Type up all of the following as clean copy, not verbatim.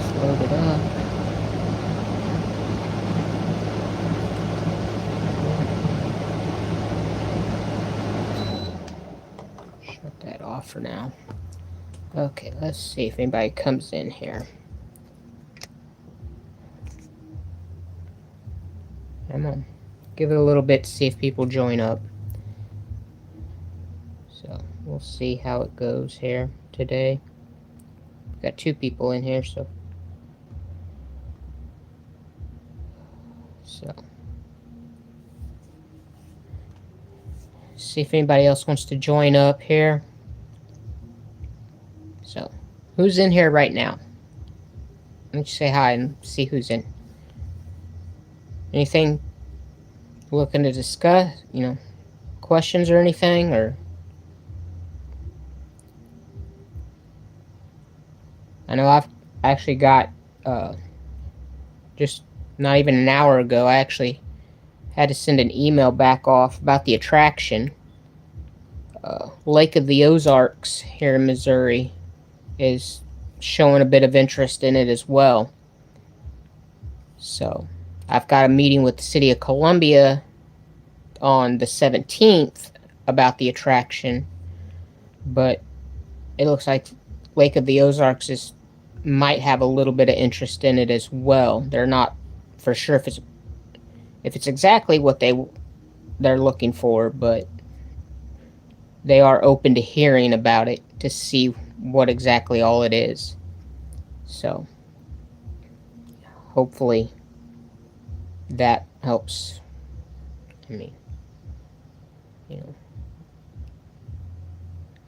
Just load it up. Shut that off for now. Okay, let's see if anybody comes in here. Come on. Give it a little bit to see if people join up. So, we'll see how it goes here today. We've got 2 people in here, so... See if anybody else wants to join up here. So, who's in here right now? Let me just say hi and see who's in. Anything looking to discuss? Questions or anything? Or I know I've actually got just not even an hour ago, I actually had to send an email back off about the attraction. Lake of the Ozarks here in Missouri is showing a bit of interest in it as well. So I've got a meeting with the city of Columbia on the 17th about the attraction, but it looks like Lake of the Ozarks might have a little bit of interest in it as well. They're not for sure if it's exactly what they're looking for, but they are open to hearing about it to see what exactly all it is. So hopefully that helps. I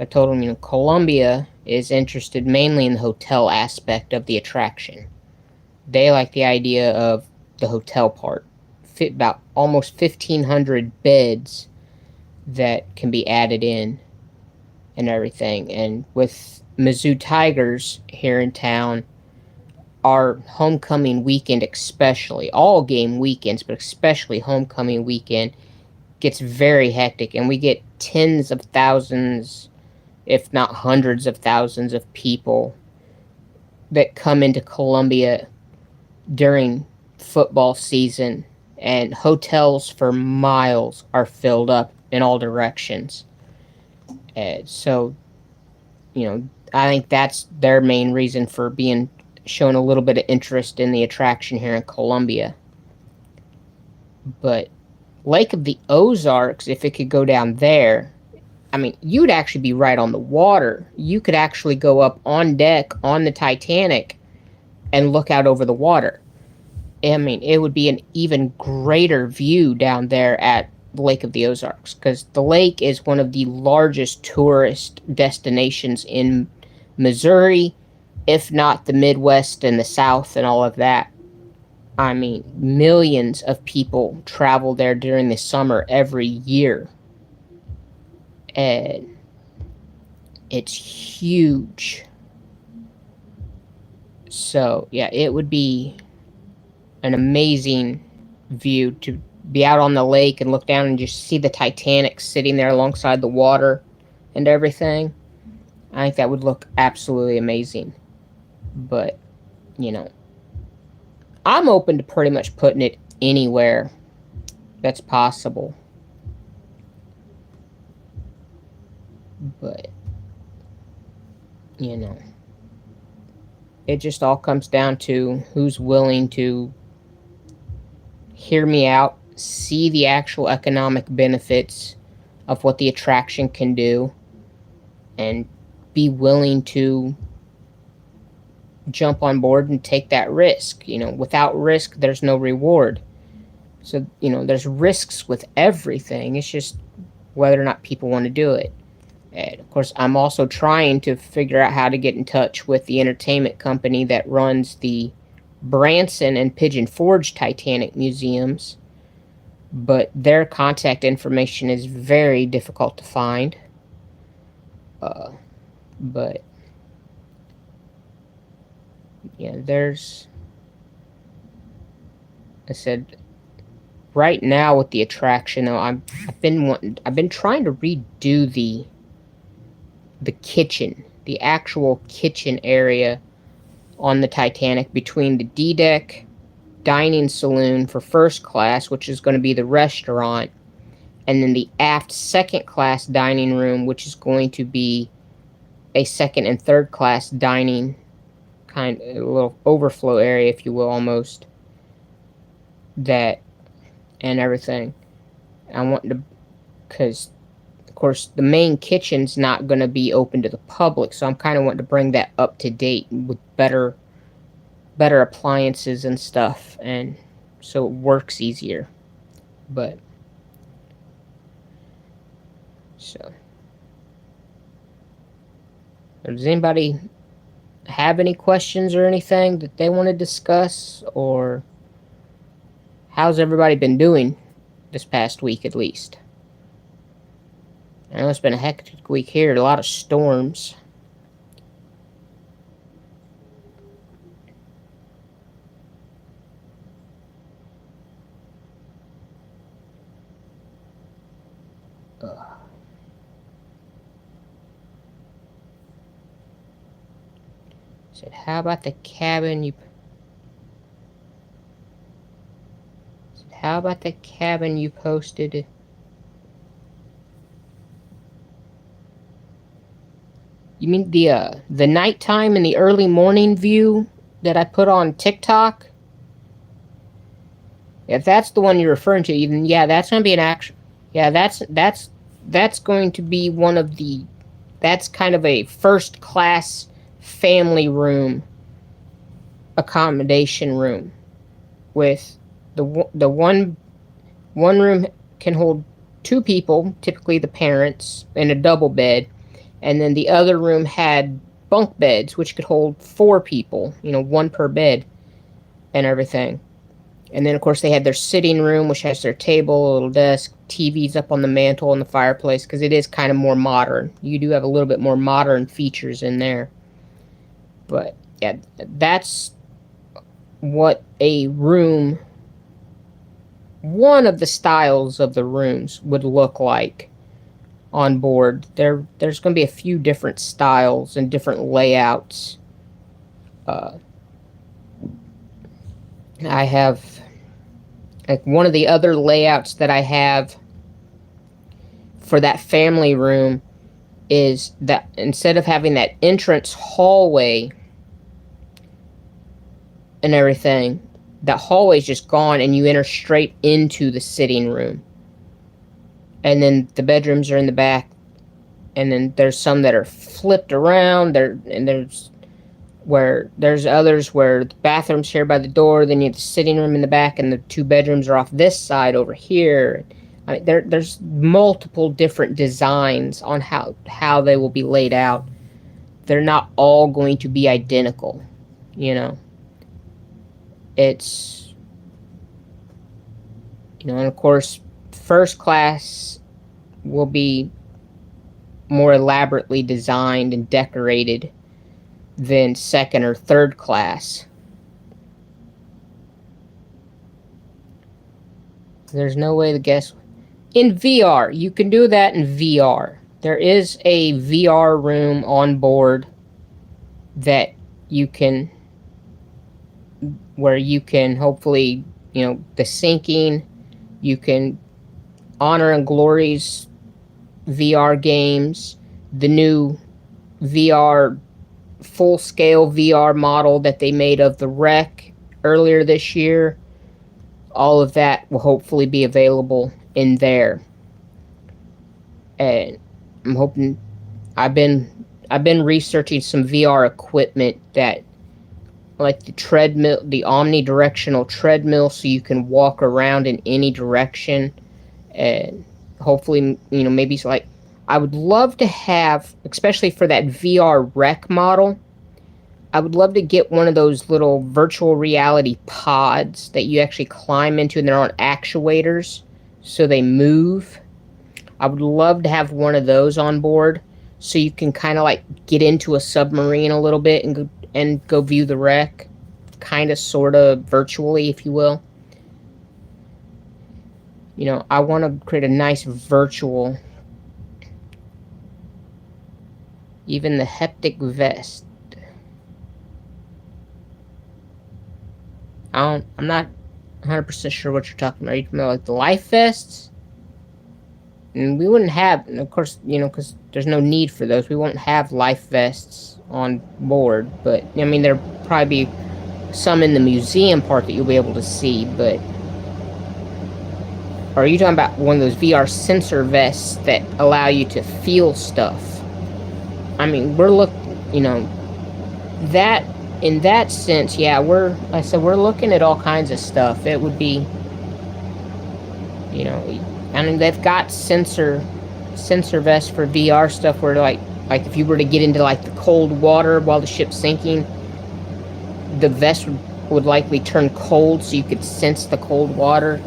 told them, Columbia is interested mainly in the hotel aspect of the attraction. They like the idea of the hotel part. About almost 1,500 beds that can be added in and everything. And with Mizzou Tigers here in town, our homecoming weekend especially, all game weekends, but especially homecoming weekend, gets very hectic, and we get tens of thousands, if not hundreds of thousands of people that come into Columbia during football season, and hotels for miles are filled up in all directions. So, I think that's their main reason for showing a little bit of interest in the attraction here in Columbia. But Lake of the Ozarks, if it could go down there, you'd actually be right on the water. You could actually go up on deck on the Titanic and look out over the water. It would be an even greater view down there at the Lake of the Ozarks, because the lake is one of the largest tourist destinations in Missouri, if not the Midwest and the South and all of that. Millions of people travel there during the summer every year. And it's huge. So, yeah, it would be an amazing view to be out on the lake and look down and just see the Titanic sitting there alongside the water and everything. I think that would look absolutely amazing. But, I'm open to pretty much putting it anywhere that's possible. But, it just all comes down to who's willing to hear me out, see the actual economic benefits of what the attraction can do, and be willing to jump on board and take that risk. Without risk, there's no reward. So, there's risks with everything. It's just whether or not people want to do it. And, of course, I'm also trying to figure out how to get in touch with the entertainment company that runs the Branson and Pigeon Forge Titanic museums, but their contact information is very difficult to find. But yeah, I said, right now with the attraction though, I've been trying to redo the kitchen, the actual kitchen area on the Titanic between the D-deck dining saloon for first class, which is going to be the restaurant, and then the aft second class dining room, which is going to be a second and third class dining, kind of a little overflow area, if you will, almost, that and everything. I want to, because of course the main kitchen's not going to be open to the public, so I'm kind of wanting to bring that up to date with better appliances and stuff, and so it works easier. But so, does anybody have any questions or anything that they want to discuss, or how's everybody been doing this past week at least? I know it's been a hectic week here, a lot of storms. Said, how about the cabin you... How about the cabin you posted? You mean the nighttime and the early morning view that I put on TikTok? If that's the one you're referring to, then yeah, that's going to be an action. Yeah, that's going to be one of the... That's kind of a first class family room, accommodation room, with the one room can hold 2 people, typically the parents, in a double bed, and then the other room had bunk beds, which could hold 4 people, 1 per bed, and everything. And then, of course, they had their sitting room, which has their table, a little desk, TVs up on the mantle and the fireplace, because it is kind of more modern. You do have a little bit more modern features in there. But, yeah, that's what a room, one of the styles of the rooms would look like on board. There's going to be a few different styles and different layouts. I have, like, one of the other layouts that I have for that family room is that instead of having that entrance hallway and everything, that hallway's just gone and you enter straight into the sitting room. And then the bedrooms are in the back, and then there's some that are flipped around there, and there's others where the bathroom's here by the door, then you have the sitting room in the back, and the 2 bedrooms are off this side over here. I mean, there's multiple different designs on how they will be laid out. They're not all going to be identical, It's, and of course, first class will be more elaborately designed and decorated than second or third class. There's no way to guess. In VR, you can do that in VR. There is a VR room on board that you can, where you can hopefully, the sinking, you can Honor and Glory's VR games, the new VR, full-scale VR model that they made of the wreck earlier this year, all of that will hopefully be available in there. And I'm hoping, I've been researching some VR equipment that, like the treadmill, the omnidirectional treadmill, so you can walk around in any direction. And hopefully, maybe so, like, I would love to have, especially for that VR rec model, I would love to get one of those little virtual reality pods that you actually climb into, and they're on actuators, so they move. I would love to have one of those on board, so you can kind of like get into a submarine a little bit and go view the wreck, kind of, sort of, virtually, if you will. I want to create a nice virtual, even the heptic vest. I'm not 100% sure what you're talking about. Are you talking about like the life vests? And we wouldn't have, and of course, because there's no need for those. We won't have life vests on board, but I mean, there'll probably be some in the museum part that you'll be able to see. But or are you talking about one of those VR sensor vests that allow you to feel stuff? I mean, we're that in that sense, yeah, like I said, we're looking at all kinds of stuff. It would be, you know, I mean, they've got sensor vests for VR stuff where like if you were to get into like the cold water while the ship's sinking, the vest would likely turn cold so you could sense the cold water,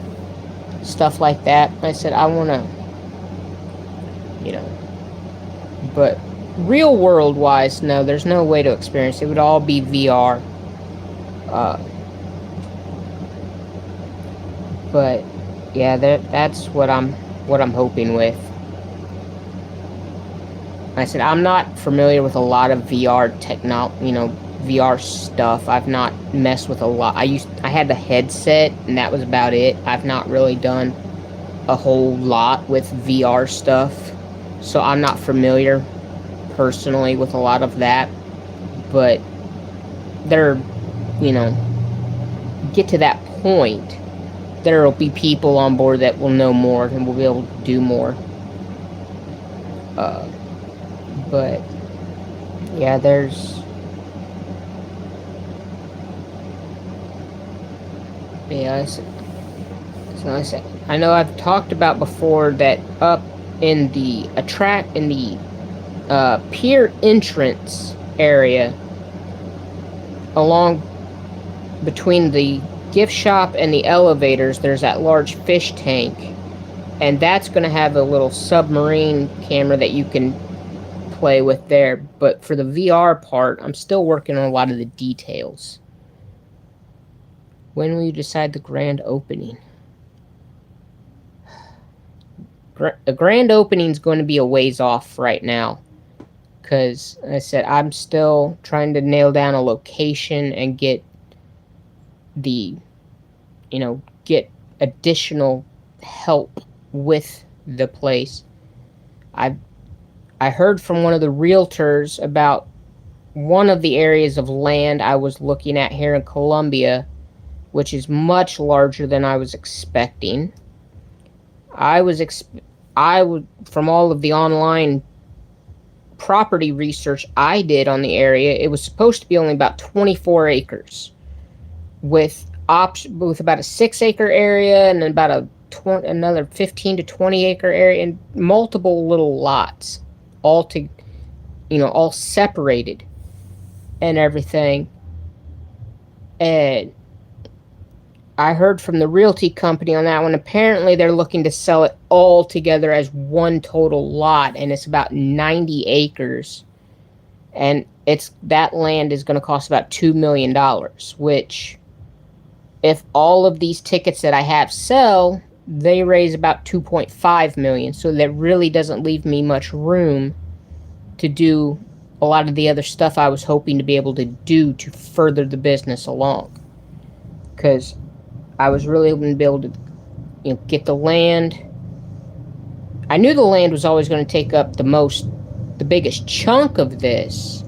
stuff like that. I said I want to, you know, but real world wise, no, there's no way to experience it. It would all be VR. Uh, but yeah, that's what I'm hoping with. I said I'm not familiar with a lot of VR VR stuff. I've not messed with a lot. I had the headset and that was about it. I've not really done a whole lot with VR stuff. So I'm not familiar personally with a lot of that. But there, you know, get to that point, there will be people on board that will know more and will be able to do more. Uh, but yeah, there's yeah. So I know I've talked about before that up in the pier entrance area, along between the gift shop and the elevators, there's that large fish tank, and that's going to have a little submarine camera that you can play with there. But for the VR part, I'm still working on a lot of the details. When will you decide the grand opening? The grand opening is going to be a ways off right now, because I said I'm still trying to nail down a location and get the, get additional help with the place. I heard from one of the realtors about one of the areas of land I was looking at here in Columbia, which is much larger than I was expecting. I would, from all of the online property research I did on the area, it was supposed to be only about 24 acres, with about a 6-acre area and then about another 15 to 20 acre area and multiple little lots, all separated and everything. And I heard from the realty company on that one. Apparently, they're looking to sell it all together as one total lot, and it's about 90 acres. And that land is going to cost about $2 million, which, if all of these tickets that I have sell, they raise about $2.5 million. So that really doesn't leave me much room to do a lot of the other stuff I was hoping to be able to do to further the business along. Because I was really hoping to be able to, get the land. I knew the land was always going to take up the biggest chunk of this,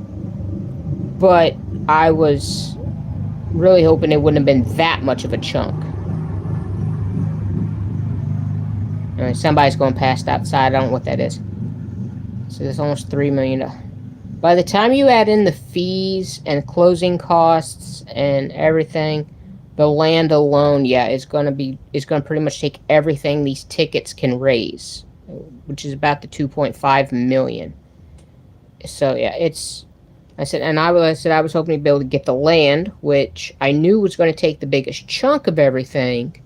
but I was really hoping it wouldn't have been that much of a chunk. Somebody's going past outside. I don't know what that is. So there's almost $3 million. By the time you add in the fees and closing costs and everything, the land alone, is going to pretty much take everything these tickets can raise, which is about the $2.5 million. So yeah, I said I was hoping to be able to get the land, which I knew was going to take the biggest chunk of everything,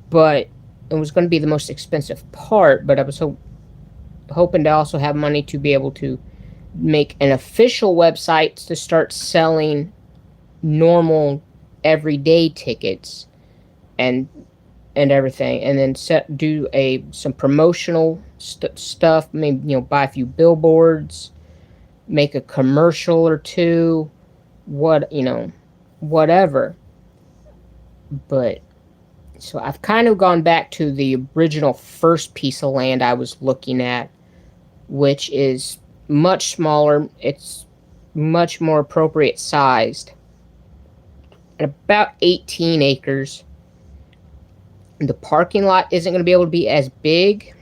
but it was going to be the most expensive part. But I was hoping to also have money to be able to make an official website to start selling normal everyday tickets and everything, and then do some promotional stuff. Maybe buy a few billboards, make a commercial or two, whatever. But so I've kind of gone back to the original first piece of land I was looking at, which is much smaller. It's much more appropriate sized, at about 18 acres. The parking lot isn't going to be able to be as big,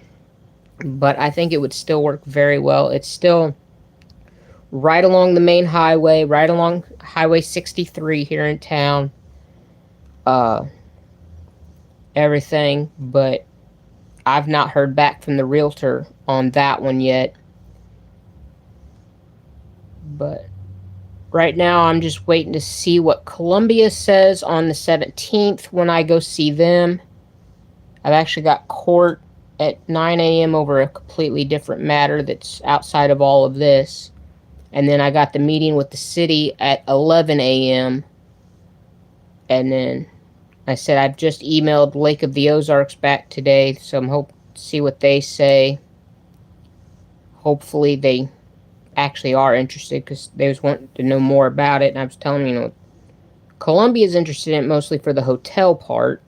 but I think it would still work very well. It's still right along the main highway, right along Highway 63 here in town. Uh, Everything, but I've not heard back from the realtor on that one yet. But right now, I'm just waiting to see what Columbia says on the 17th when I go see them. I've actually got court at 9 a.m. over a completely different matter that's outside of all of this. And then I got the meeting with the city at 11 a.m. And then I said I've just emailed Lake of the Ozarks back today, so I'm hoping to see what they say. Hopefully they actually are interested, because they was wanting to know more about it. And I was telling them, Columbia's interested in it mostly for the hotel part,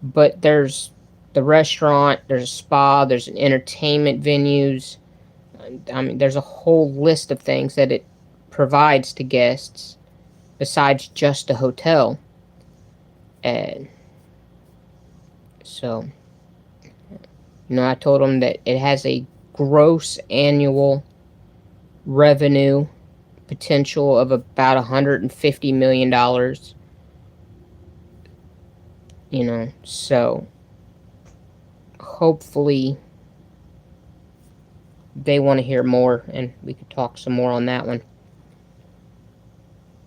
but there's the restaurant, there's a spa, there's an entertainment venues. I mean, there's a whole list of things that it provides to guests besides just a hotel. And so, I told them that it has a gross annual revenue potential of about $150 million. So hopefully they want to hear more, and we could talk some more on that one.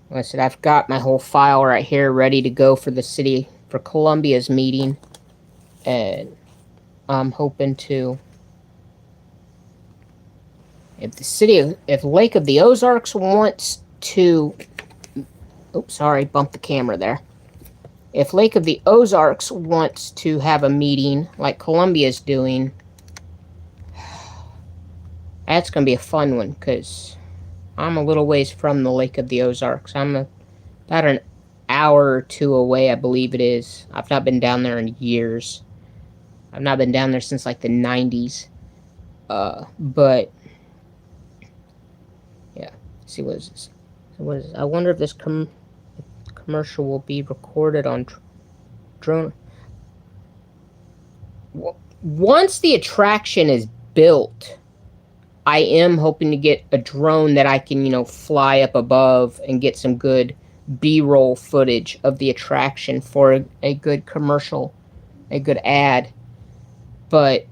Like I said, I've got my whole file right here ready to go for Columbia's meeting, and I'm hoping to, if Lake of the Ozarks wants to, oops, sorry, bumped the camera there. If Lake of the Ozarks wants to have a meeting like Columbia's doing, that's going to be a fun one, because I'm a little ways from the Lake of the Ozarks. I'm about an hour or two away, I believe it is. I've not been down there in years. I've not been down there since like the 90s. But yeah, let's see, what is this? What is this? I wonder if this commercial will be recorded on drone. Once the attraction is built, I am hoping to get a drone that I can, fly up above and get some good B-roll footage of the attraction for a good commercial, a good ad. But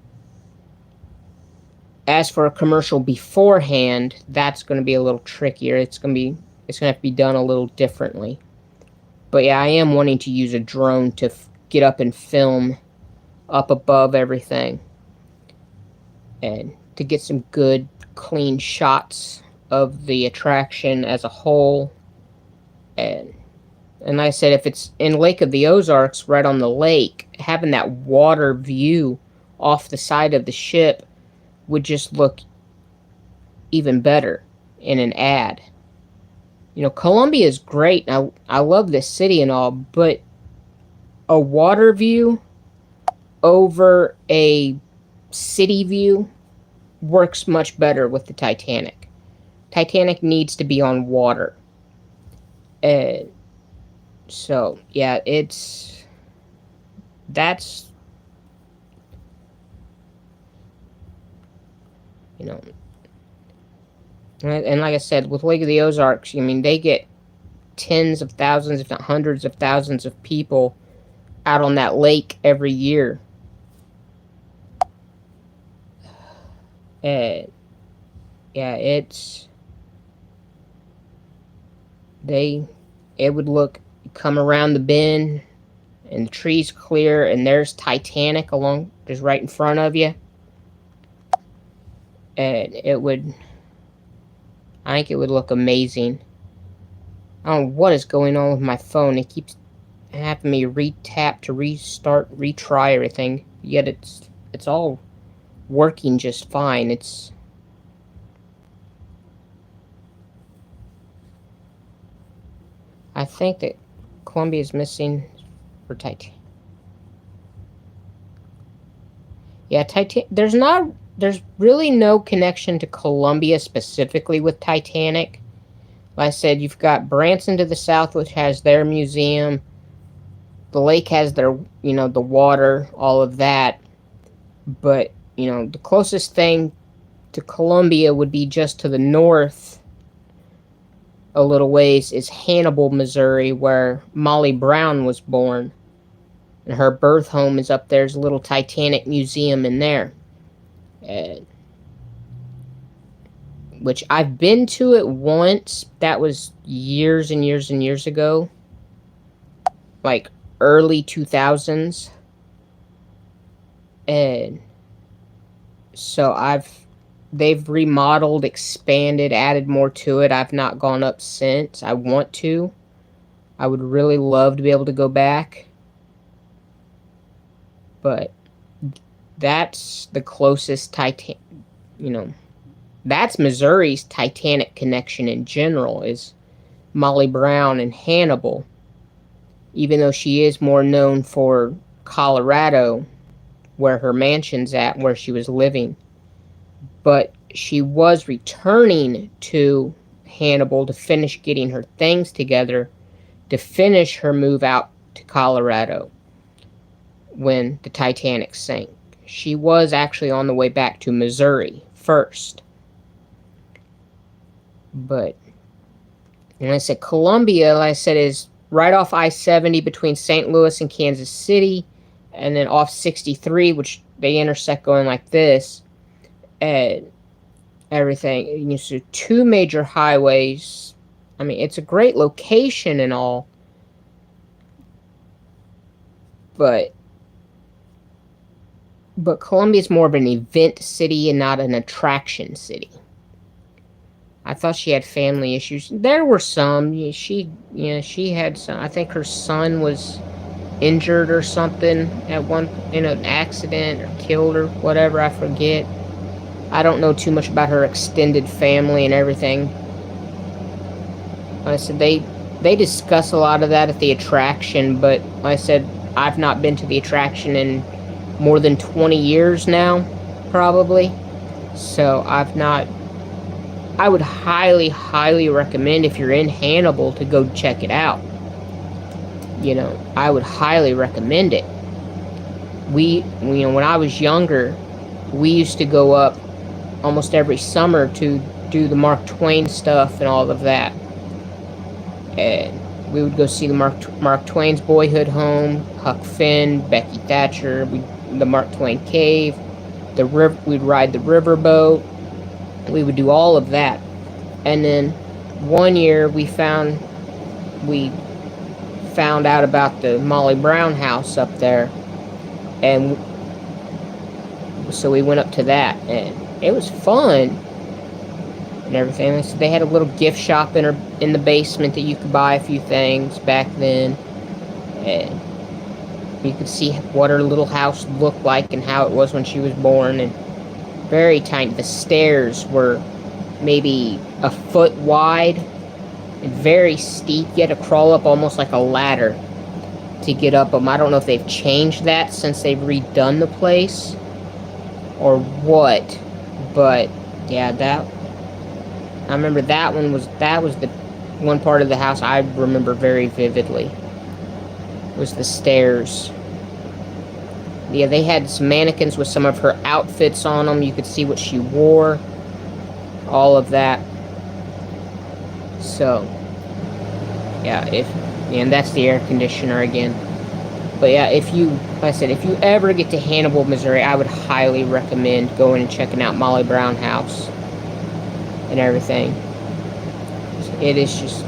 as for a commercial beforehand, that's going to be a little trickier. It's going to have to be done a little differently. But yeah, I am wanting to use a drone to get up and film up above everything, and to get some good, clean shots of the attraction as a whole. And like I said, if it's in Lake of the Ozarks, right on the lake, having that water view off the side of the ship would just look even better in an ad. Columbia is great, and I love this city and all, but a water view over a city view works much better with the Titanic. Titanic needs to be on water. So, yeah, that's, and like I said, with Lake of the Ozarks, they get tens of thousands, if not hundreds of thousands of people out on that lake every year. Yeah, it would look, come around the bend, and the trees clear, and there's Titanic just right in front of you. And I think it would look amazing. I don't know what is going on with my phone. It keeps having me re-tap to restart, retry everything. Yet it's all working just fine. I think that Columbia is missing for Titan. Yeah, Titan. There's really no connection to Columbia specifically with Titanic. Like I said, you've got Branson to the south, which has their museum. The lake has their, the water, all of that. But, the closest thing to Columbia would be just to the north a little ways is Hannibal, Missouri, where Molly Brown was born. And her birth home is up there. There's a little Titanic museum in there. Which I've been to it once. That was years and years and years ago. Like early 2000s. And so they've remodeled, expanded, added more to it. I've not gone up since. I want to. I would really love to be able to go back. But that's the closest that's Missouri's Titanic connection in general, is Molly Brown and Hannibal. Even though she is more known for Colorado, where her mansion's at, where she was living. But she was returning to Hannibal to finish getting her things together, to finish her move out to Colorado when the Titanic sank. She was actually on the way back to Missouri first. But, and I said Columbia, like I said, is right off I-70 between St. Louis and Kansas City, and then off 63, which they intersect going like this, and everything. So two major highways. I mean, it's a great location and all, but Columbia is more of an event city and not an attraction city. I thought she had family issues. There were some. She had some. I think her son was injured or something in an accident, or killed or whatever. I forget. I don't know too much about her extended family and everything. Like I said, they discuss a lot of that at the attraction, but like I said, I've not been to the attraction in more than 20 years now, probably. So I would highly, highly recommend, if you're in Hannibal, to go check it out. I would highly recommend it. When I was younger, we used to go up almost every summer to do the Mark Twain stuff and all of that. And we would go see the Mark Twain's boyhood home, Huck Finn, Becky Thatcher, the Mark Twain cave, we'd ride the riverboat. We would do all of that. And then one year we found out about the Molly Brown house up there, and so we went up to that, and it was fun and everything. So they had a little gift shop in the basement that you could buy a few things back then, and you could see what her little house looked like and how it was when she was born. And very tiny. The stairs were maybe a foot wide and very steep. You had to crawl up almost like a ladder to get up them. I don't know if they've changed that since they've redone the place or what, but yeah, I remember that was the one part of the house I remember very vividly, was the stairs. Yeah, they had some mannequins with some of her outfits on them. You could see what she wore, all of that. So yeah, and that's the air conditioner again. But yeah, like I said, if you ever get to Hannibal, Missouri, I would highly recommend going and checking out Molly Brown House and everything. It is just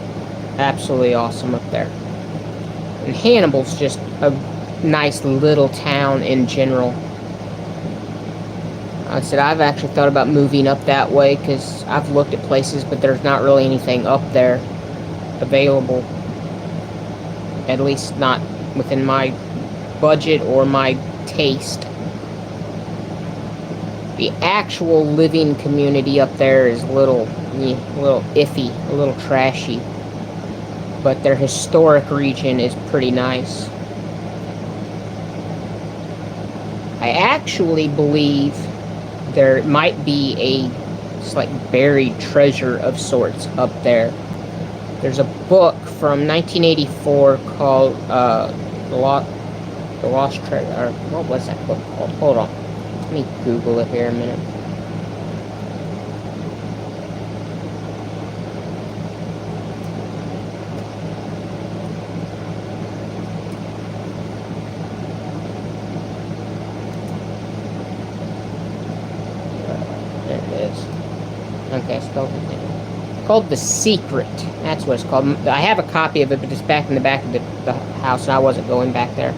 absolutely awesome up there. And Hannibal's just a nice little town in general. Like I said, I've actually thought about moving up that way, because I've looked at places, but there's not really anything up there available. At least not within my budget or my taste. The actual living community up there is a little iffy, a little trashy. But their historic region is pretty nice. I actually believe there might be a like buried treasure of sorts up there. There's a book from 1984 called The Lost Treasure. Or what was that book called? Hold on. Let me Google it here a minute. There it is. Okay, it's called The Secret. That's what it's called. I have a copy of it, but it's back in the back of the house, and I wasn't going back there.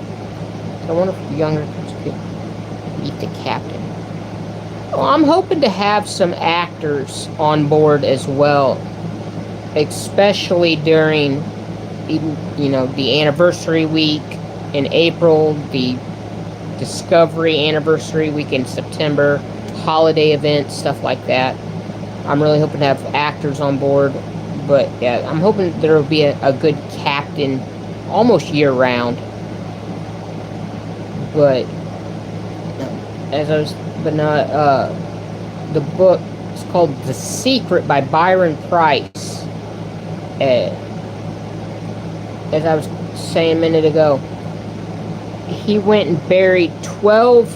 So I wonder if the younger kids could meet the captain. Well, I'm hoping to have some actors on board as well, especially during, the anniversary week in April, the Discovery anniversary week in September, holiday events, stuff like that. I'm really hoping to have actors on board, but yeah, I'm hoping there will be a good captain almost year-round. But the book is called The Secret by Byron Price. As I was saying a minute ago, he went and buried 12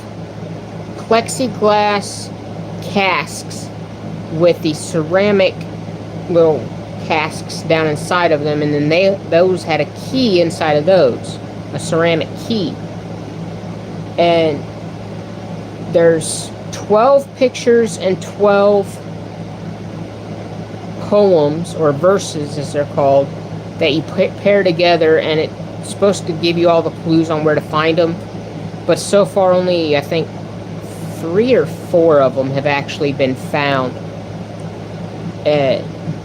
plexiglass casks with the ceramic little casks down inside of them, and then those had a key inside of those, a ceramic key. And there's 12 pictures and 12 poems, or verses as they're called, that you pair together, and it's supposed to give you all the clues on where to find them. But so far only, I think, 3 or 4 of them have actually been found.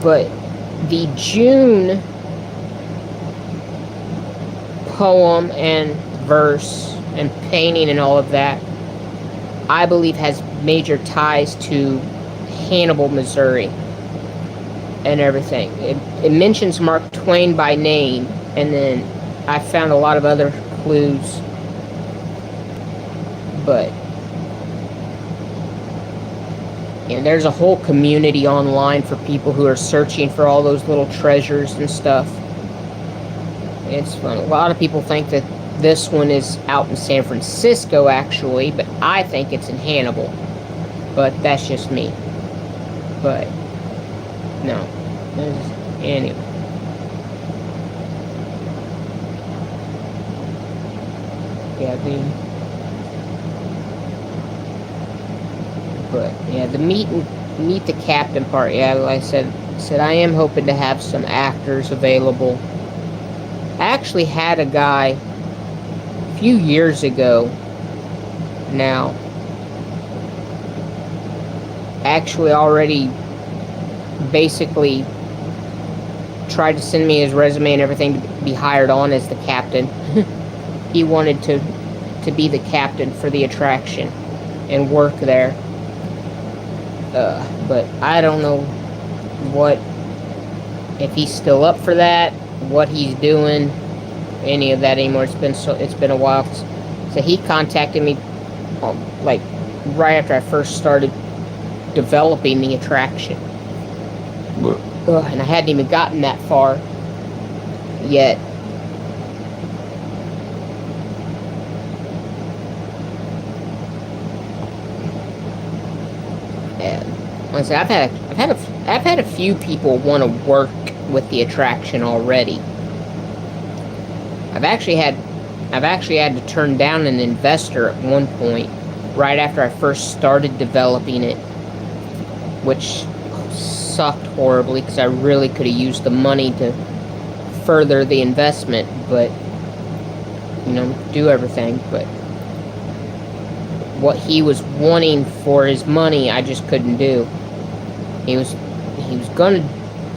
But the June poem and verse and painting and all of that, I believe, has major ties to Hannibal, Missouri, and everything. It mentions Mark Twain by name, and then I found a lot of other clues, but and there's a whole community online for people who are searching for all those little treasures and stuff. It's fun. A lot of people think that this one is out in San Francisco, actually, but I think it's in Hannibal. But that's just me. But no. Anyway. Yeah, the meet the captain part. Yeah, like I said I am hoping to have some actors available. I actually had a guy a few years ago now actually already basically tried to send me his resume and everything to be hired on as the captain. He wanted to be the captain for the attraction and work there. But I don't know if he's still up for that, what he's doing, any of that anymore. It's been a while. So he contacted me, like right after I first started developing the attraction, and I hadn't even gotten that far yet. Like I said, I've had a few people want to work with the attraction already. I've actually had to turn down an investor at one point, right after I first started developing it, which sucked horribly because I really could have used the money to further the investment, but do everything. But what he was wanting for his money, I just couldn't do. He was going to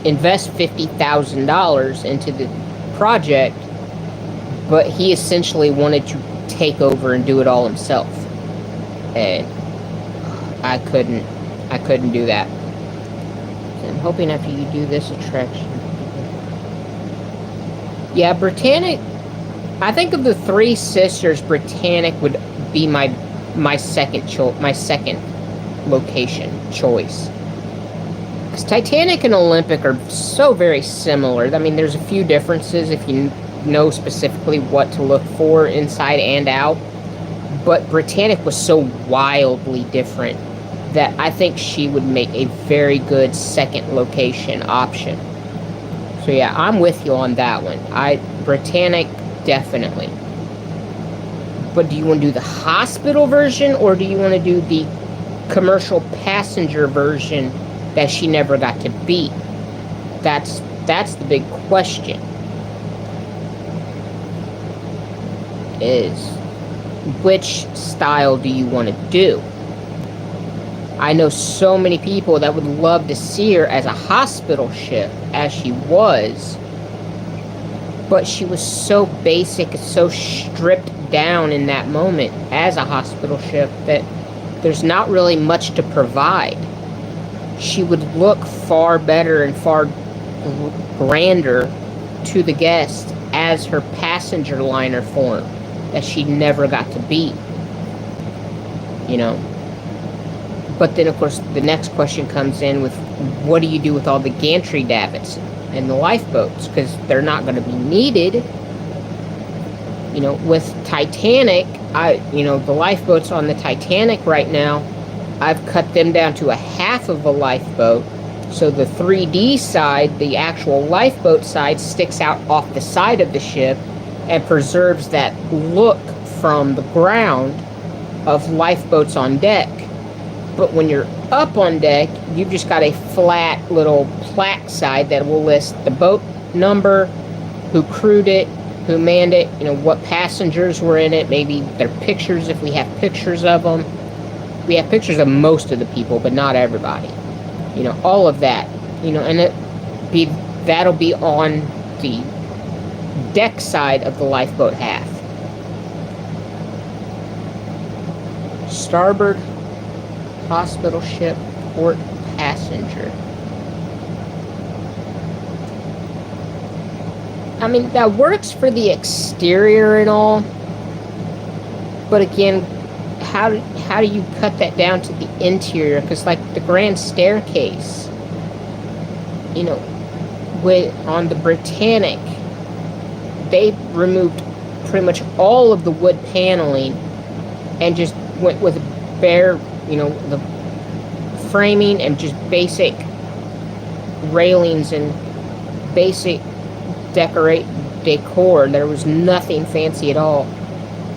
invest $50,000 into the project, but he essentially wanted to take over and do it all himself, and I couldn't do that. So I'm hoping after you do this attraction, yeah, Britannic. I think of the Three Sisters, Britannic would be my my second location choice. Because Titanic and Olympic are so very similar. I mean, there's a few differences if you know specifically what to look for inside and out. But Britannic was so wildly different that I think she would make a very good second location option. So yeah, I'm with you on that one. Britannic, definitely. But do you want to do the hospital version, or do you want to do the commercial passenger version that she never got to beat? That's the big question. Is which style do you want to do? I know so many people that would love to see her as a hospital ship, as she was, but she was so basic, so stripped down in that moment as a hospital ship that there's not really much to provide. She would look far better and far grander to the guest as her passenger liner form that she never got to beat. You know? But then, of course, the next question comes in with, what do you do with all the gantry davits and the lifeboats? Because they're not going to be needed. You know, with Titanic, the lifeboats on the Titanic right now, I've cut them down to a half of a lifeboat. So the 3D side, the actual lifeboat side, sticks out off the side of the ship and preserves that look from the ground of lifeboats on deck. But when you're up on deck, you've just got a flat little plaque side that will list the boat number, who crewed it, who manned it, what passengers were in it, maybe their pictures if we have pictures of them. We have pictures of most of the people, but not everybody. All of that. And that'll be on the deck side of the lifeboat half. Starboard, hospital ship, port, passenger. I mean, that works for the exterior and all, but again, how do you cut that down to the interior? Because like the grand staircase, on the Britannic, they removed pretty much all of the wood paneling and just went with bare, the framing and just basic railings and basic decor. There was nothing fancy at all.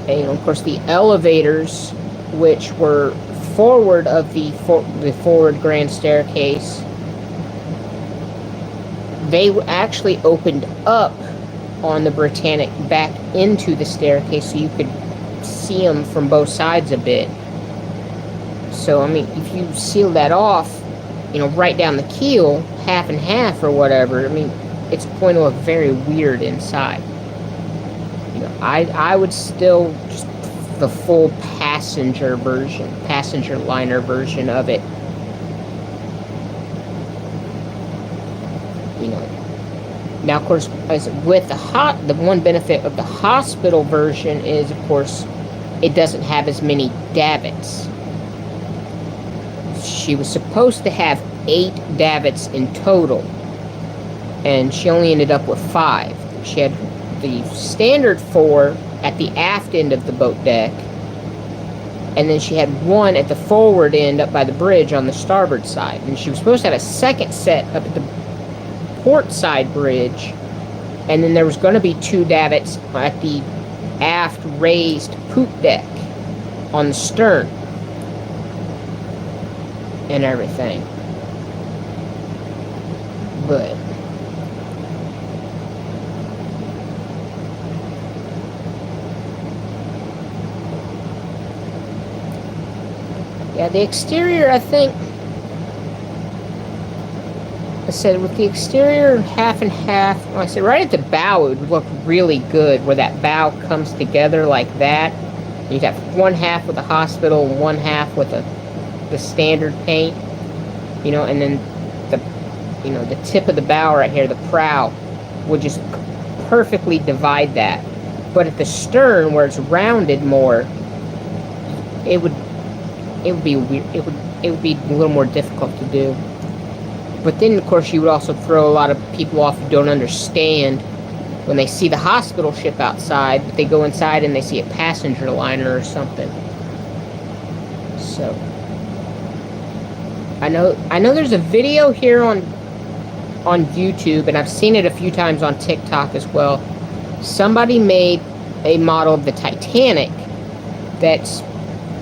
And of course the elevators, which were forward of the forward grand staircase, they actually opened up on the Britannic back into the staircase so you could see them from both sides a bit. So I mean, if you seal that off, right down the keel, half and half or whatever, I mean, it's going to look very weird inside. I would still just the full passenger liner version of it. Now, of course, as with the one benefit of the hospital version is, of course, it doesn't have as many davits. She was supposed to have 8 davits in total, and she only ended up with 5. She had the standard 4 at the aft end of the boat deck, and then she had 1 at the forward end up by the bridge on the starboard side. And she was supposed to have a second set up at the port side bridge, and then there was going to be 2 davits at the aft raised poop deck on the stern and everything. But yeah, the exterior, I think, I said with the exterior half and half, I said right at the bow it would look really good where that bow comes together like that. You'd have one half with the hospital and one half with the standard paint, and then the tip of the bow right here, the prow, would just perfectly divide that. But at the stern, where it's rounded more, it would it would be weird. It would be a little more difficult to do. But then, of course, you would also throw a lot of people off who don't understand when they see the hospital ship outside, but they go inside and they see a passenger liner or something. So I know there's a video here on YouTube, and I've seen it a few times on TikTok as well. Somebody made a model of the Titanic that's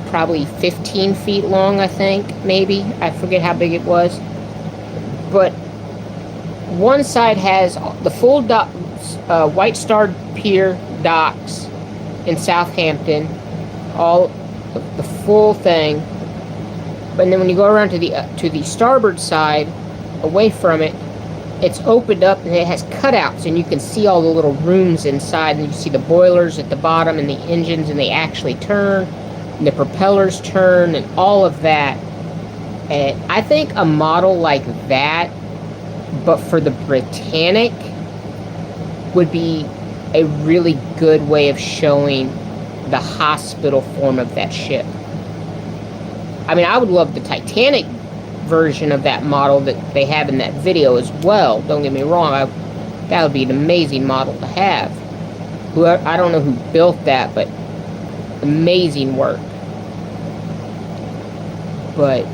probably 15 feet long, I think, maybe. I forget how big it was. But one side has the full White Star Pier docks in Southampton, all the full thing. But then when you go around to the starboard side, away from it, it's opened up and it has cutouts, and you can see all the little rooms inside, and you see the boilers at the bottom and the engines, and they actually turn, and the propellers turn, and all of that. And I think a model like that, but for the Britannic, would be a really good way of showing the hospital form of that ship. I mean, I would love the Titanic version of that model that they have in that video as well. Don't get me wrong, that would be an amazing model to have. I don't know who built that, but amazing work. But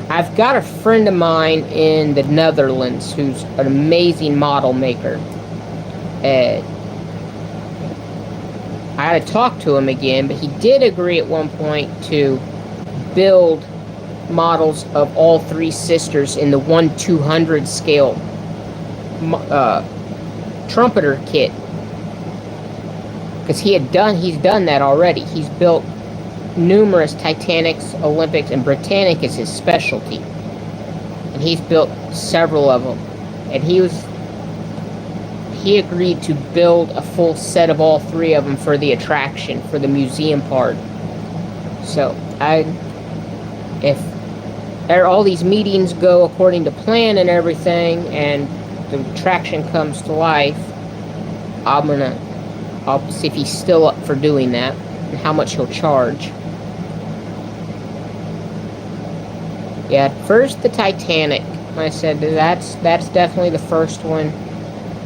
I've got a friend of mine in the Netherlands who's an amazing model maker. I had to talk to him again, but he did agree at one point to build models of all three sisters in the 1/200 scale trumpeter kit, because he's done that already. He's built numerous Titanics, Olympics, and Britannic is his specialty, and he's built several of them. And he agreed to build a full set of all three of them for the attraction, for the museum part. So if all these meetings go according to plan and everything, and the attraction comes to life, I'll see if he's still up for doing that and how much he'll charge. Yeah, first the Titanic. Like I said, that's definitely the first one.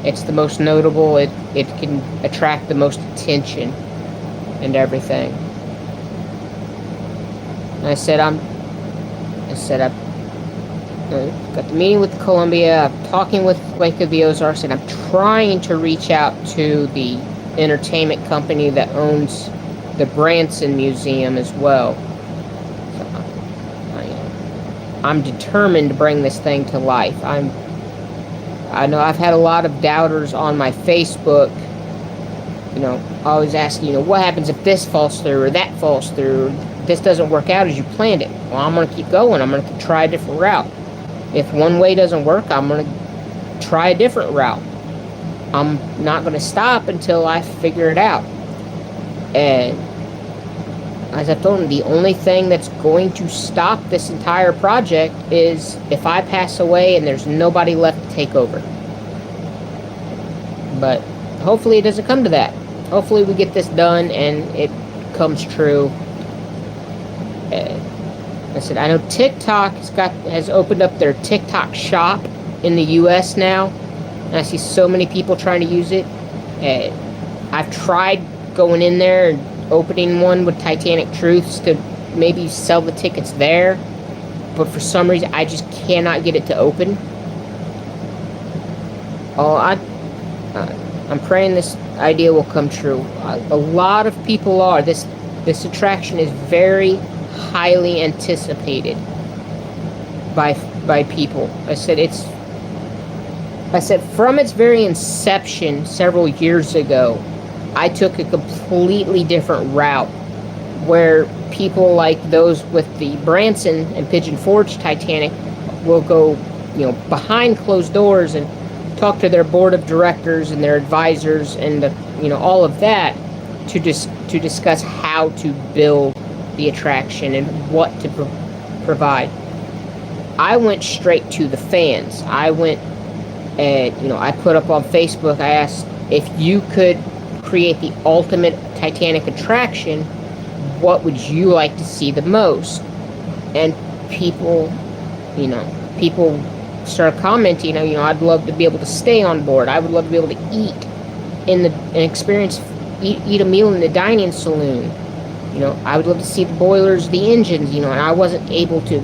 It's the most notable. It can attract the most attention and everything. And I've got the meeting with Columbia. I'm talking with Lake of the Ozarks, and I'm trying to reach out to the entertainment company that owns the Branson Museum as well. So I'm determined to bring this thing to life. I know I've had a lot of doubters on my Facebook, always asking, what happens if this falls through or that falls through, or this doesn't work out as you planned it. Well, I'm going to keep going. I'm going to try a different route. If one way doesn't work, I'm going to try a different route. I'm not going to stop until I figure it out. And as I've told him, the only thing that's going to stop this entire project is if I pass away and there's nobody left to take over. But hopefully it doesn't come to that. Hopefully we get this done and it comes true. I said, I know TikTok has opened up their TikTok shop in the US now, and I see so many people trying to use it. I've tried going in there and opening one with Titanic Truths to maybe sell the tickets there, but for some reason I just cannot get it to open. I'm praying this idea will come true. A lot of people are. This attraction is very highly anticipated by people. I said from its very inception several years ago, I took a completely different route, where people like those with the Branson and Pigeon Forge Titanic will go, behind closed doors and talk to their board of directors and their advisors and all of that to discuss how to build the attraction and what to provide. I went straight to the fans. I went and I put up on Facebook, I asked if you could create the ultimate Titanic attraction, what would you like to see the most? And people, people start commenting, I'd love to be able to stay on board. I would love to be able to eat a meal in the dining saloon. I would love to see the boilers, the engines, and I wasn't able to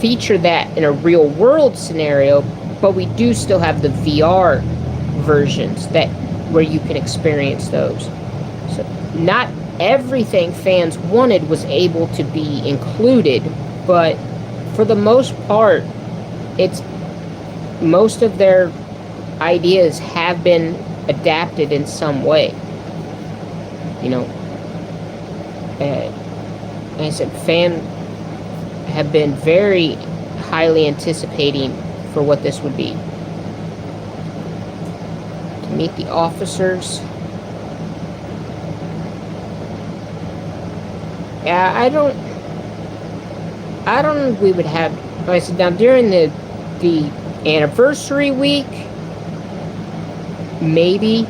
feature that in a real world scenario, but we do still have the VR versions where you can experience those. So not everything fans wanted was able to be included, but for the most part, most of their ideas have been adapted in some way. Like I said, fans have been very highly anticipating for what this would be. To meet the officers. Yeah, I don't know if we would have, like I said, now during the anniversary week, maybe,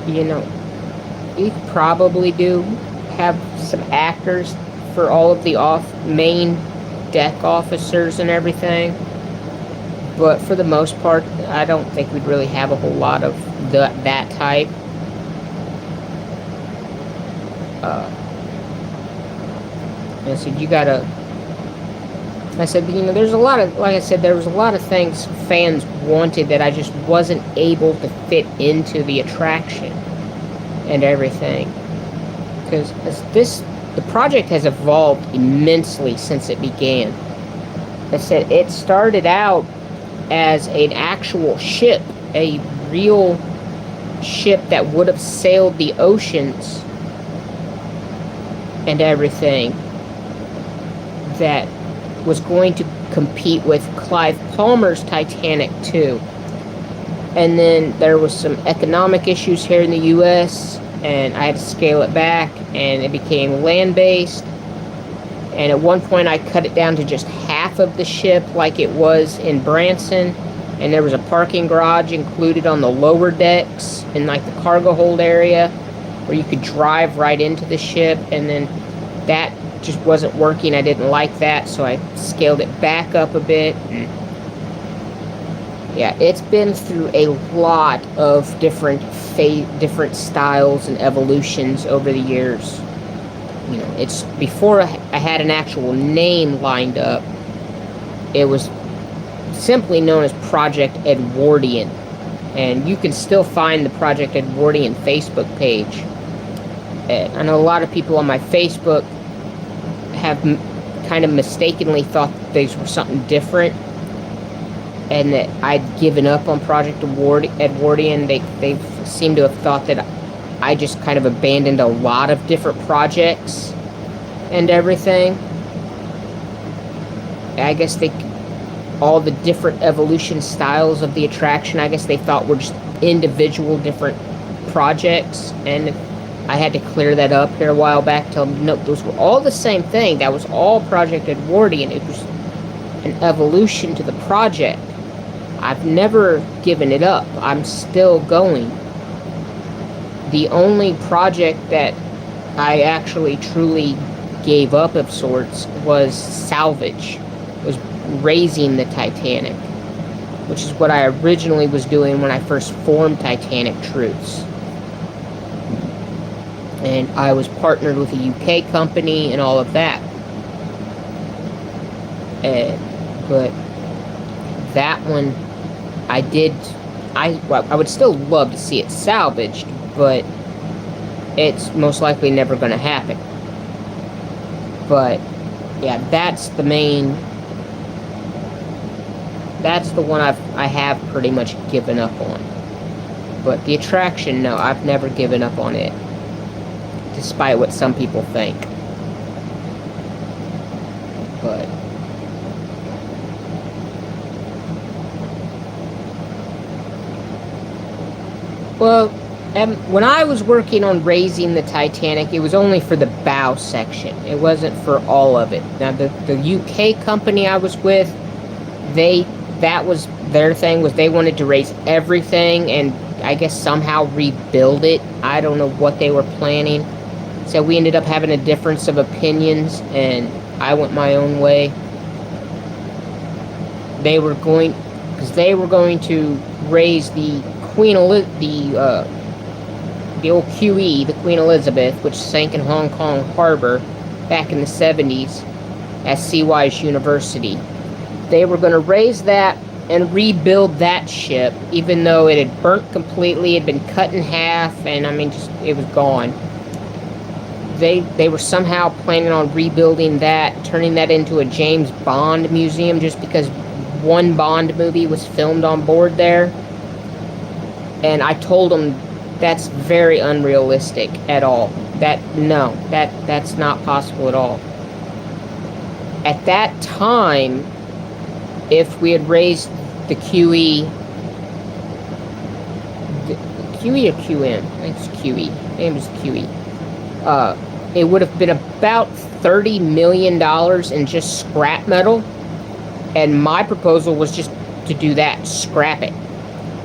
you could probably have some actors for all of the main deck officers and everything. But for the most part, I don't think we'd really have a whole lot of that type. I said, there's a lot of, like I said, there was a lot of things fans wanted that I just wasn't able to fit into the attraction and everything. Because the project has evolved immensely since it began. I said, it started out as an actual ship, a real ship that would have sailed the oceans and everything, that was going to compete with Clive Palmer's Titanic too. And then there was some economic issues here in the U.S., and I had to scale it back, and it became land-based. And at one point I cut it down to just half of the ship like it was in Branson, and there was a parking garage included on the lower decks in like the cargo hold area where you could drive right into the ship, and then that just wasn't working. I didn't like that, so I scaled it back up a bit. Yeah, it's been through a lot of different styles and evolutions over the years. It's before I had an actual name lined up. It was simply known as Project Edwardian, and you can still find the Project Edwardian Facebook page. And I know a lot of people on my Facebook have kind of mistakenly thought that these were something different, and that I'd given up on Project Edwardian. They seem to have thought that I just kind of abandoned a lot of different projects and everything. I guess all the different evolution styles of the attraction, I guess they thought were just individual different projects, and I had to clear that up here a while back, tell them, no, those were all the same thing. That was all Project Edwardian. It was an evolution to the project. I've never given it up. I'm still going. The only project that I actually truly gave up of sorts was salvage, was raising the Titanic, which is what I originally was doing when I first formed Titanic Truths. And I was partnered with a UK company and all of that. But that one, I would still love to see it salvaged, but it's most likely never going to happen. But yeah, that's the one I have pretty much given up on. But the attraction, no, I've never given up on it, despite what some people think. But well, when I was working on raising the Titanic, it was only for the bow section. It wasn't for all of it. Now, the UK company I was with, that was their thing, was they wanted to raise everything and I guess somehow rebuild it. I don't know what they were planning. So we ended up having a difference of opinions, and I went my own way. They were going, because they were going to raise the the old QE, the Queen Elizabeth, which sank in Hong Kong Harbor back in the 70s, as Seawise University. They were going to raise that and rebuild that ship, even though it had burnt completely, had been cut in half, and I mean, just it was gone. They were somehow planning on rebuilding that, turning that into a James Bond museum, just because one Bond movie was filmed on board there. And I told them that's very unrealistic at all. That's not possible at all. At that time, if we had raised the QE, QE or QM? I think it's QE. I think it was QE. It would have been about $30 million in just scrap metal. And my proposal was just to do that, scrap it.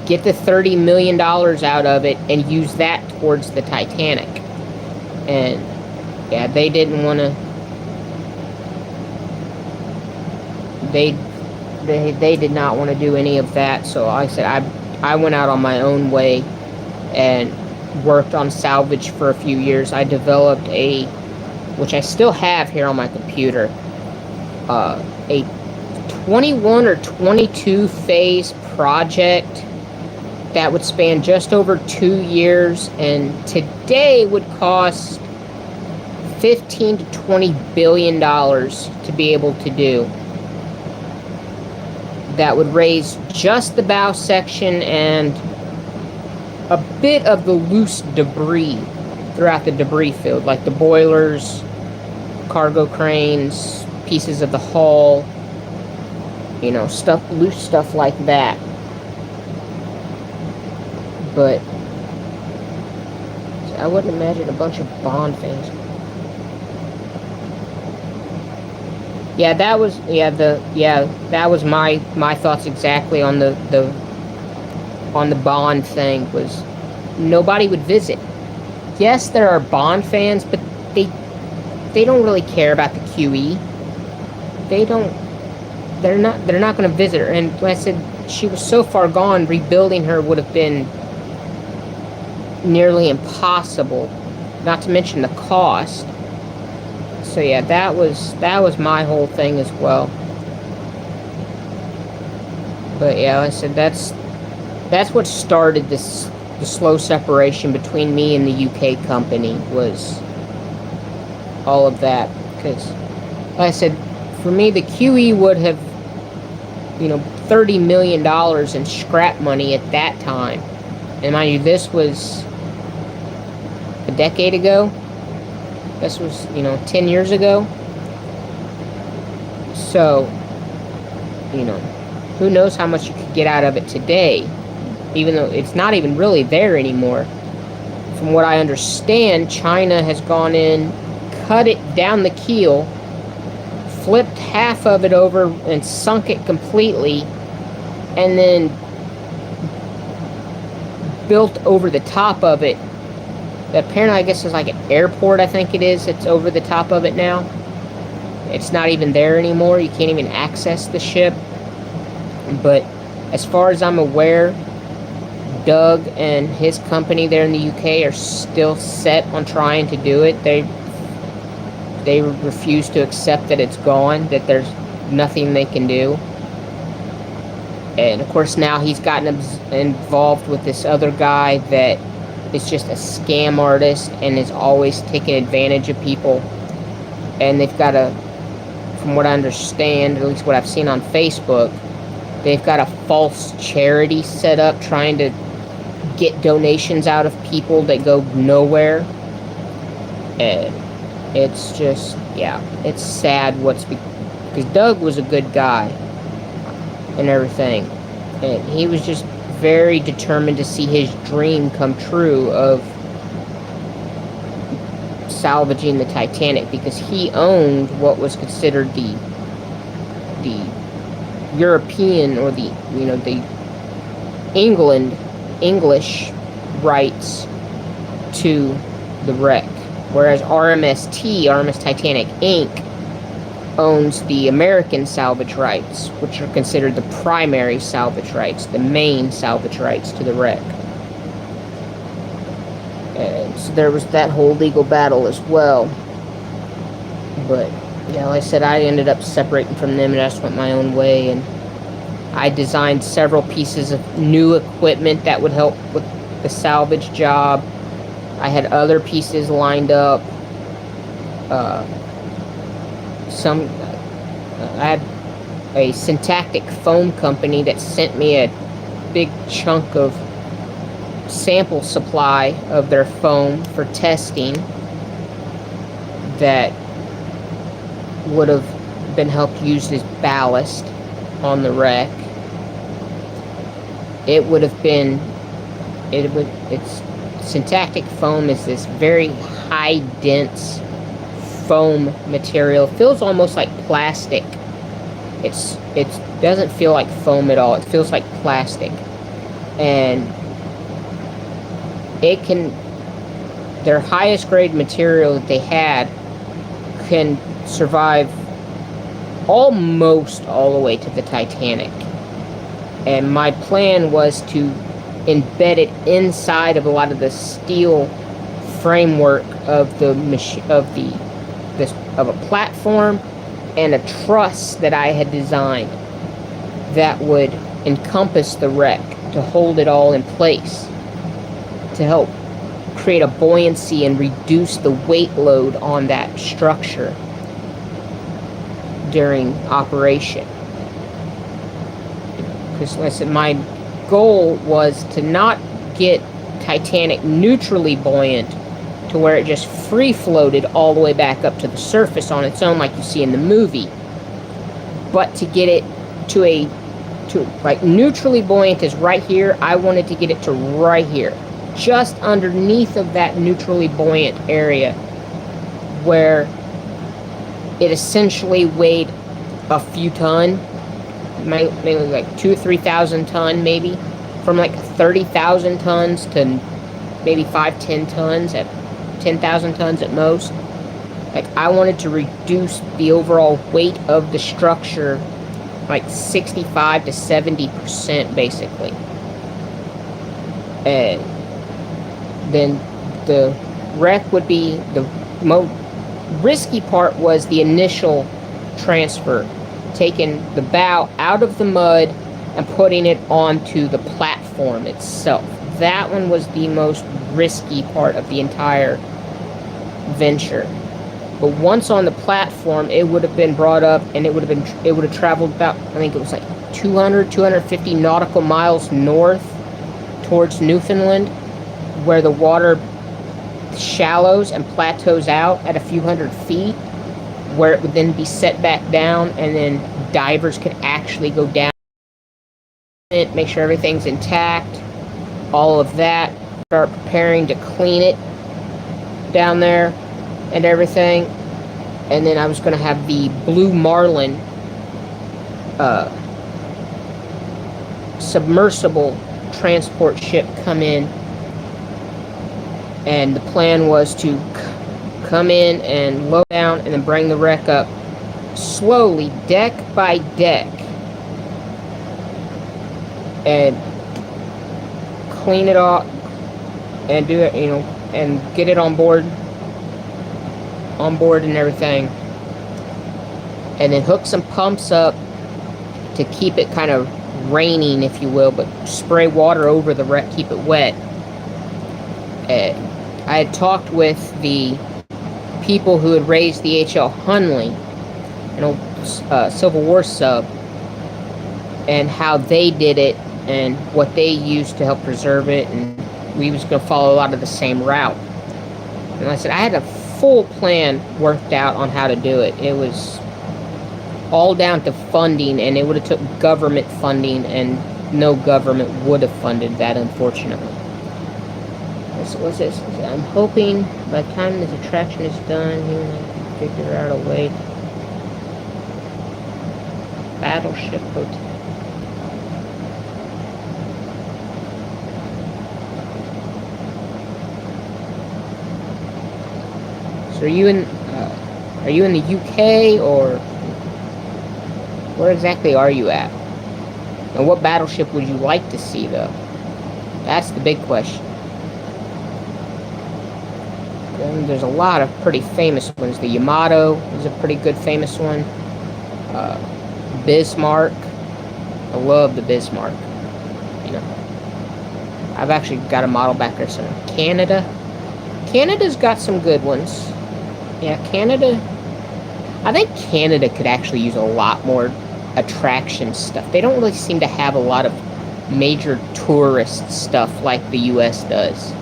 Get the $30 million out of it and use that towards the Titanic. And yeah, they didn't want to. They did not want to do any of that. So like I said, I went out on my own way and worked on salvage for a few years. I developed which I still have here on my computer, a 21 or 22 phase project that would span just over 2 years, and today would cost 15 to 20 billion dollars to be able to do. That would raise just the bow section and a bit of the loose debris throughout the debris field, like the boilers, cargo cranes, pieces of the hull, loose stuff like that. But I wouldn't imagine a bunch of Bond fans. Yeah, that was my thoughts exactly on the Bond thing. Was nobody would visit. Yes, there are Bond fans, but they don't really care about the QE. They're not going to visit her. And when I said she was so far gone, rebuilding her would have been nearly impossible. Not to mention the cost. So yeah, that was my whole thing as well. But yeah, like I said, that's what started the slow separation between me and the UK company, was all of that. Because, like I said, for me, the QE would have, $30 million in scrap money at that time. And mind you, this was a decade ago. This was, 10 years ago. So, who knows how much you could get out of it today, even though it's not even really there anymore. From what I understand, China has gone in, cut it down the keel, flipped half of it over and sunk it completely, and then built over the top of it. Apparently, I guess it's like an airport, I think it is. It's over the top of it now. It's not even there anymore. You can't even access the ship. But as far as I'm aware, Doug and his company there in the UK are still set on trying to do it. They refuse to accept that it's gone, that there's nothing they can do. And of course now he's gotten involved with this other guy that is just a scam artist and is always taking advantage of people. And they've got from what I understand, at least what I've seen on Facebook, they've got a false charity set up trying to get donations out of people that go nowhere. And it's just, yeah, it's sad because Doug was a good guy and everything. And he was just very determined to see his dream come true of salvaging the Titanic, because he owned what was considered the European, or the English rights to the wreck. whereas RMS Titanic Inc. owns the American salvage rights, which are considered the primary salvage rights, the main salvage rights to the wreck. And so there was that whole legal battle as well. But, yeah, like I said, I ended up separating from them and I just went my own way. And I designed several pieces of new equipment that would help with the salvage job. I had other pieces lined up. I had a syntactic foam company that sent me a big chunk of sample supply of their foam for testing that would have been helped used as ballast on the wreck. It's syntactic foam is this very high dense foam material. It feels almost like plastic. It doesn't feel like foam at all. It feels like plastic. And their highest grade material that they had can survive almost all the way to the Titanic. And my plan was to embed it inside of a lot of the steel framework of of a platform and a truss that I had designed that would encompass the wreck to hold it all in place, to help create a buoyancy and reduce the weight load on that structure during operation. Because, like I said, my goal was to not get Titanic neutrally buoyant to where it just free floated all the way back up to the surface on its own like you see in the movie, but to get it to like neutrally buoyant is right here. I wanted to get it to right here, just underneath of that neutrally buoyant area, where it essentially weighed a few ton, maybe like 2,000 or 3,000 ton, maybe from like 30,000 tons to maybe 5-10 tons at 10,000 tons at most. Like, I wanted to reduce the overall weight of the structure like 65 to 70% basically. And then the wreck would be the most risky part was the initial transfer, taking the bow out of the mud and putting it onto the platform itself. That one was the most risky part of the entire venture. But once on the platform, it would have been brought up and it would have traveled about, I think it was like 250 nautical miles north towards Newfoundland, where the water shallows and plateaus out at a few hundred feet, where it would then be set back down, and then divers could actually go down it, make sure everything's intact, all of that, start preparing to clean it down there and everything. And then I was going to have the Blue Marlin submersible transport ship come in, and the plan was to come in and load down and then bring the wreck up slowly, deck by deck, and clean it off and do it, and get it on board and everything, and then hook some pumps up to keep it kind of raining, if you will, but spray water over the wreck, keep it wet. I had talked with the people who had raised the H.L. Hunley, an old Civil War sub, and how they did it and what they used to help preserve it, and we was going to follow a lot of the same route. And I said I had a full plan worked out on how to do it. It was all down to funding, and it would have took government funding, and no government would have funded that, unfortunately. So what's this? I'm hoping by the time this attraction is done, he will figure out a way to Battleship Hotel. So are you in the UK, or where exactly are you at? And what battleship would you like to see, though? That's the big question. And there's a lot of pretty famous ones. The Yamato is a pretty good famous one. Bismarck. I love the Bismarck. You know, I've actually got a model back there somewhere. Canada. Canada's got some good ones. Yeah, Canada. I think Canada could actually use a lot more attraction stuff. They don't really seem to have a lot of major tourist stuff like the US does.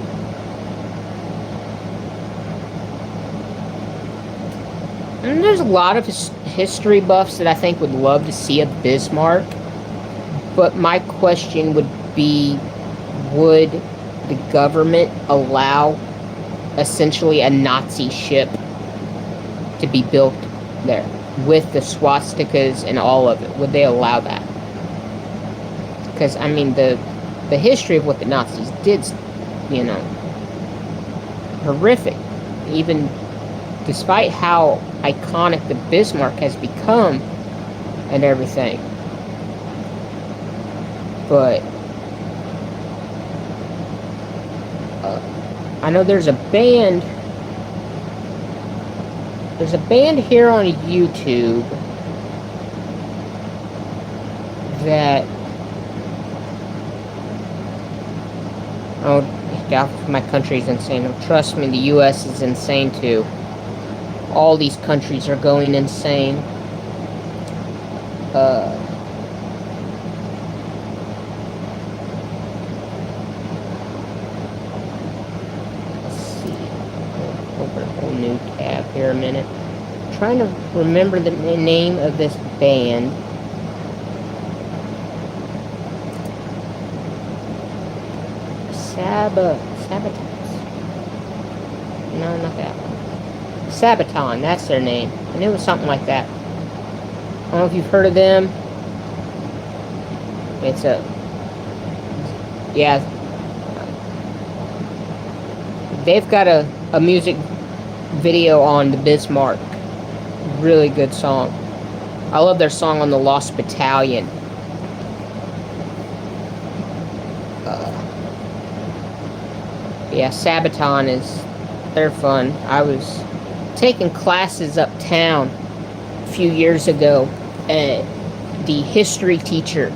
And there's a lot of history buffs that I think would love to see a Bismarck. But my question would be, would the government allow essentially a Nazi ship to be built there with the swastikas and all of it? Would they allow that? Because, I mean, the history of what the Nazis did, you know, horrific. Even despite how iconic the Bismarck has become and everything. But I know there's a band. There's a band here on YouTube that, oh, my country's insane. Oh, trust me, the US is insane too. All these countries are going insane. Let's see. Open a whole new tab here a minute. I'm trying to remember the name of this band. Sabotage. No, not that one. Sabaton, that's their name. I knew it was something like that. I don't know if you've heard of them. It's a... Yeah. They've got a music video on the Bismarck. Really good song. I love their song on the Lost Battalion. Yeah, Sabaton they're fun. I was taking classes uptown a few years ago, and the history teacher,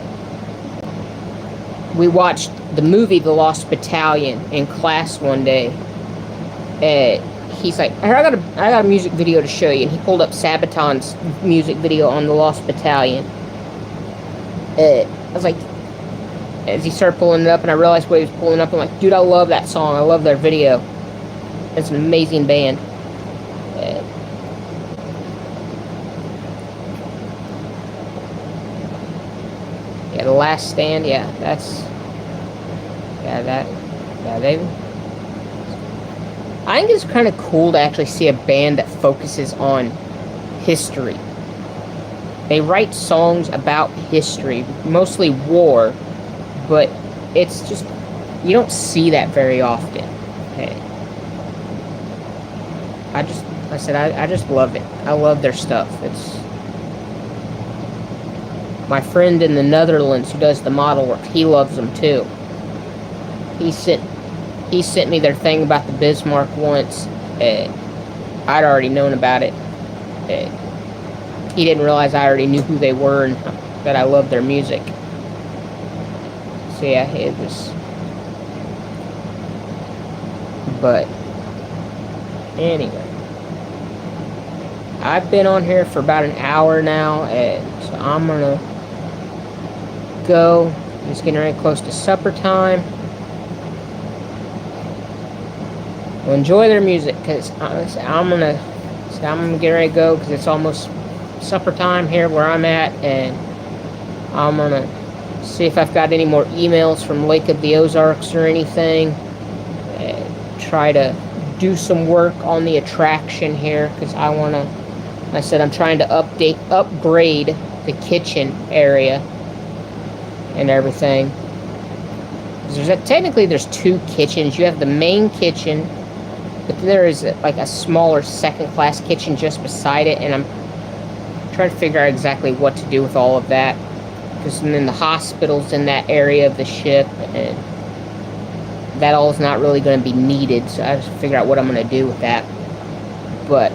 we watched the movie The Lost Battalion in class one day, and he's like, I got a music video to show you, and he pulled up Sabaton's music video on The Lost Battalion. I was like, as he started pulling it up, and I realized what he was pulling up, I'm like, dude, I love that song. I love their video. It's an amazing band. Yeah, The Last Stand. Yeah, that's... Yeah, they... I think it's kind of cool to actually see a band that focuses on history. They write songs about history, mostly war, but it's just, you don't see that very often. I just love it. I love their stuff. It's my friend in the Netherlands who does the model work. He loves them too. He sent me their thing about the Bismarck once. I'd already known about it. He didn't realize I already knew who they were and that I loved their music. So yeah, it was. But anyway, I've been on here for about an hour now, and so I'm gonna go. It's getting very close to supper time. Well, enjoy their music, because I'm gonna get ready to go, because it's almost supper time here where I'm at, and I'm gonna see if I've got any more emails from Lake of the Ozarks or anything. Try to do some work on the attraction here, because I said I'm trying to upgrade the kitchen area and everything. Technically there's two kitchens. You have the main kitchen, but there is like a smaller second-class kitchen just beside it, and I'm trying to figure out exactly what to do with all of that, because then the hospital's in that area of the ship, and that all is not really going to be needed, so I have to figure out what I'm going to do with that. But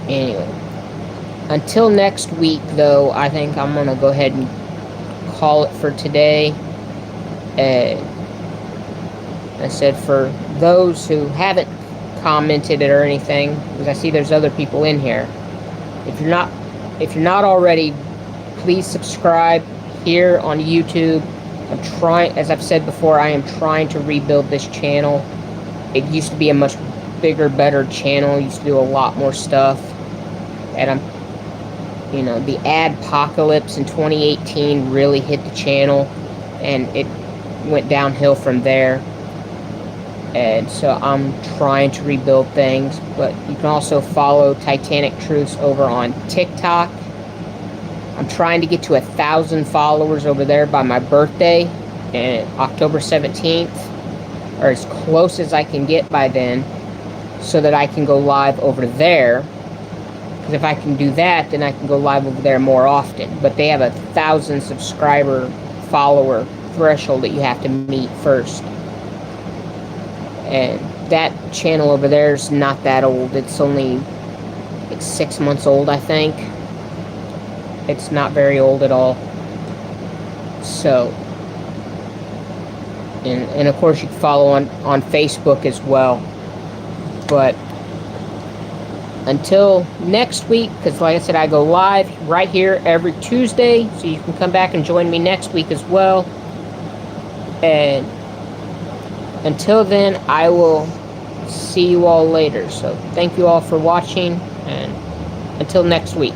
anyway, until next week, though, I think I'm going to go ahead and call it for today. I said, for those who haven't commented it or anything, because I see there's other people in here, if you're not already, please subscribe here on YouTube. I'm trying, as I've said before, I am trying to rebuild this channel. It used to be a much bigger, better channel. It used to do a lot more stuff, and the adpocalypse in 2018 really hit the channel, and it went downhill from there. And so I'm trying to rebuild things, but you can also follow Titanic Truths over on TikTok. I'm trying to get to 1,000 followers over there by my birthday, and October 17th, or as close as I can get by then, so that I can go live over there. Because if I can do that, then I can go live over there more often. But they have 1,000 subscriber follower threshold that you have to meet first. And that channel over there is not that old. It's only like 6 months old, I think. It's not very old at all. So, and of course you can follow on Facebook as well. But until next week, because like I said, I go live right here every Tuesday, so you can come back and join me next week as well. And until then, I will see you all later. So thank you all for watching, and until next week.